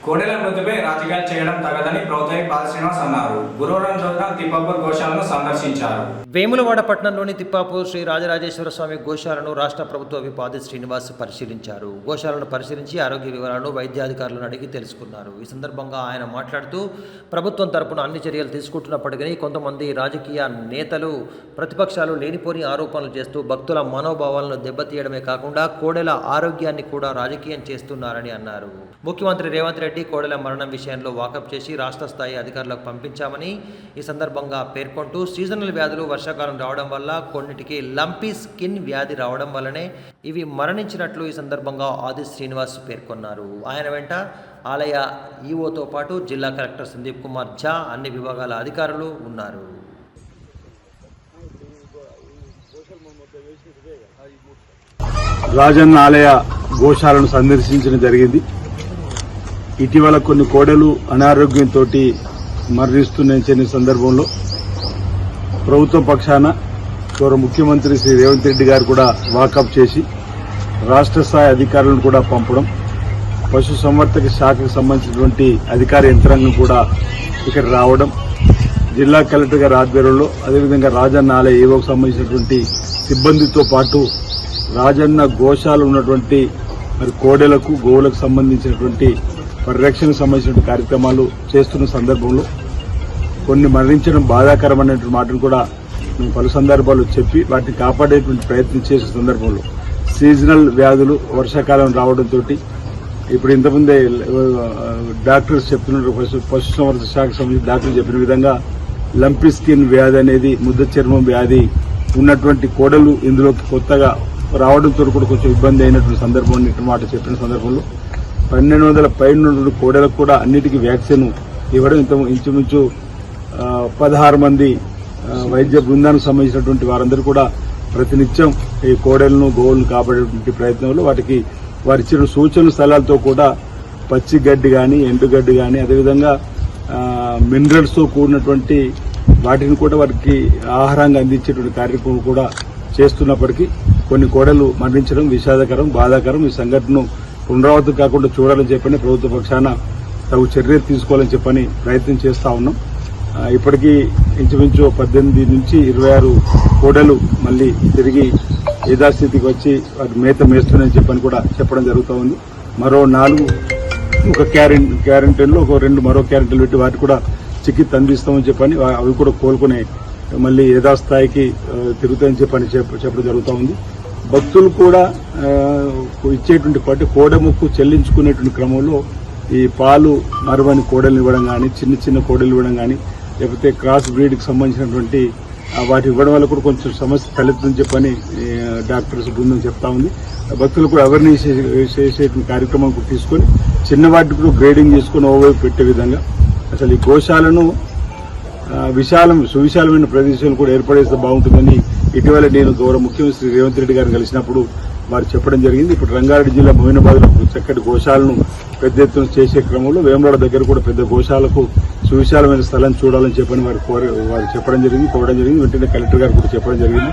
కోడెల మృతిపై రాజకీయాలు చేయడం తగదని ప్రౌతయ్య పాద శ్రీనివాస్ అన్నారు. గురువారం రోజున తిప్పాపూర్ గోశాలను సందర్శించారు. వేములవాడ పట్టణంలోని తిప్పాపూర్ శ్రీ రాజరాజేశ్వర స్వామి గోశాలను రాష్ట్ర ప్రభుత్వ పాద శ్రీనివాస్ పరిశీలించారు. గోశాలను పరిశీలించి ఆరోగ్య వివరాలను వైద్యాధికారులను అడిగి తెలుసుకున్నారు. ఈ సందర్భంగా ఆయన మాట్లాడుతూ ప్రభుత్వం తరపున అన్ని చర్యలు తీసుకుంటున్నప్పటికీ కొంతమంది రాజకీయ నేతలు ప్రతిపక్షాలు లేనిపోని ఆరోపణలు చేస్తూ భక్తుల మనోభావాలను దెబ్బతీయడమే కాకుండా కోడెల ఆరోగ్యాన్ని కూడా రాజకీయం చేస్తున్నారని అన్నారు. ముఖ్యమంత్రి రేవంత్ రెడ్డి కోడెల మరణం విషయంలో వాకప్ చేసి రాష్ట్ర స్థాయి అధికారులకు పంపించామని ఈ సందర్భంగా పేర్కొంటూ సీజనల్ వ్యాధులు వర్షాకాలం రావడం వల్ల కొన్నిటికి లంపీ స్కిన్ వ్యాధి రావడం వల్లనే ఇవి మరణించినట్లు ఈ సందర్భంగా ఆది శ్రీనివాస్ పేర్కొన్నారు. ఆయన వెంట ఆలయ ఈఓతో పాటు జిల్లా కలెక్టర్ సందీప్ కుమార్ ఝా అన్ని విభాగాల అధికారులు ఉన్నారు. రాజన్న ఆలయ గోశాలను సందర్శించడం జరిగింది. ఇటీవల కొన్ని కోడలు అనారోగ్యంతో మరణిస్తున్న సందర్భంలో ప్రభుత్వ పక్షాన గౌరవ ముఖ్యమంత్రి శ్రీ రేవంత్ రెడ్డి గారు కూడా వాకప్ చేసి రాష్ట్ర స్థాయి అధికారులను కూడా పంపడం, పశు సంవర్ధక శాఖకు సంబంధించినటువంటి అధికార యంత్రాంగం కూడా ఇక్కడ రావడం, జిల్లా కలెక్టర్ గారి ఆధ్వర్యంలో అదేవిధంగా రాజన్న ఆలయ ఏవోకు సంబంధించినటువంటి సిబ్బందితో పాటు రాజన్న గోశాల ఉన్నటువంటి మరి కోడెలకు గోవులకు సంబంధించినటువంటి పరిరక్షణకు సంబంధించిన కార్యక్రమాలు చేస్తున్న సందర్భంలో కొన్ని మరణించడం బాధాకరమైనటువంటి మాటలు కూడా మేము పలు సందర్భాలు చెప్పి వాటిని కాపాడేటువంటి ప్రయత్నం చేసే సందర్భంలో సీజనల్ వ్యాధులు వర్షాకాలం రావడంతో ఇప్పుడు ఇంతకుముందే డాక్టర్స్ చెప్తున్నారు, పశు సంవర్ధక శాఖకు సంబంధించిన డాక్టర్లు చెప్పిన విధంగా లంపీ స్కిన్ వ్యాధి అనేది ముద్ద చర్మం వ్యాధి ఉన్నటువంటి కోడలు ఇందులోకి కొత్తగా రావడంతో కూడా కొంచెం ఇబ్బంది అయినటువంటి సందర్భం మాట చెప్పిన సందర్భంలో 1200 పైన కోడలకు కూడా అన్నిటికీ వ్యాక్సిన్ ఇవ్వడం, ఇంచుమించు 16 మంది వైద్య బృందానికి సంబంధించినటువంటి వారందరూ కూడా ప్రతినిత్యం ఈ కోడలను గోవులను కాపాడేటువంటి ప్రయత్నంలో వాటికి వారి ఇచ్చిన సూచనల స్థలాలతో కూడా పచ్చి గడ్డి కానీ ఎండుగడ్డి కానీ అదేవిధంగా మినరల్స్తో కూడినటువంటి వాటిని కూడా వారికి ఆహారంగా అందించేటువంటి కార్యక్రమం కూడా చేస్తున్నప్పటికీ కొన్ని కోడలు మరణించడం విషాదకరం, బాధాకరం. ఈ సంఘటనను పునరావృతం కాకుండా చూడాలని చెప్పని ప్రభుత్వ పక్షాన తగు చర్యలు తీసుకోవాలని చెప్పని ప్రయత్నం చేస్తా ఉన్నాం. ఇప్పటికీ ఇంచుమించు 18 నుంచి 26 కోడలు మళ్లీ తిరిగి యథాస్థితికి వచ్చి వాటి మేత మేస్తున్నాయని చెప్పని కూడా చెప్పడం జరుగుతూ ఉంది. మరో 4 ఒక క్వారంటైన్లో ఒక 2 మరో క్వారంటైన్లు పెట్టి వాటి కూడా చికిత్స అందిస్తామని చెప్పని అవి కూడా కోలుకునే మళ్లీ యథాస్థాయికి తిరుగుతాయని చెప్పని చెప్పడం జరుగుతూ ఉంది. భక్తులు కూడా ఇచ్చేటువంటి పట్టు కోడముక్కు చెల్లించుకునేటువంటి క్రమంలో ఈ పాలు మరవని కోడలు ఇవ్వడం కానీ, చిన్న చిన్న కోడలు ఇవ్వడం కానీ, లేకపోతే క్రాస్ బ్రీడ్కి సంబంధించినటువంటి వాటి ఇవ్వడం వల్ల కూడా కొంచెం సమస్య తలెత్తుందని చెప్పని డాక్టర్స్ బృందం చెప్తా ఉంది. భక్తులు కూడా అవేర్నెస్ చేసేటువంటి కార్యక్రమం తీసుకొని చిన్న వాటికి కూడా గ్రేడింగ్ చేసుకుని ఓవైపు పెట్టే విధంగా అసలు ఈ గోశాలను సువిశాలమైన ప్రదేశాలు కూడా ఏర్పడేస్తే బాగుంటుందని ఇటీవల నేను గౌరవ ముఖ్యమంత్రి రేవంత్ రెడ్డి గారిని కలిసినప్పుడు వారు చెప్పడం జరిగింది. ఇప్పుడు రంగారెడ్డి జిల్లా మోయినాబాద్లో చక్కటి గోశాలను పెద్ద ఎత్తున చేసే క్రమంలో వేములవాడ దగ్గర కూడా పెద్ద గోశాలకు సువిశాలమైన స్థలం చూడాలని చెప్పని వారు చెప్పడం జరిగింది, కోరడం జరిగింది. వెంటనే కలెక్టర్ గారు కూడా చెప్పడం జరిగింది.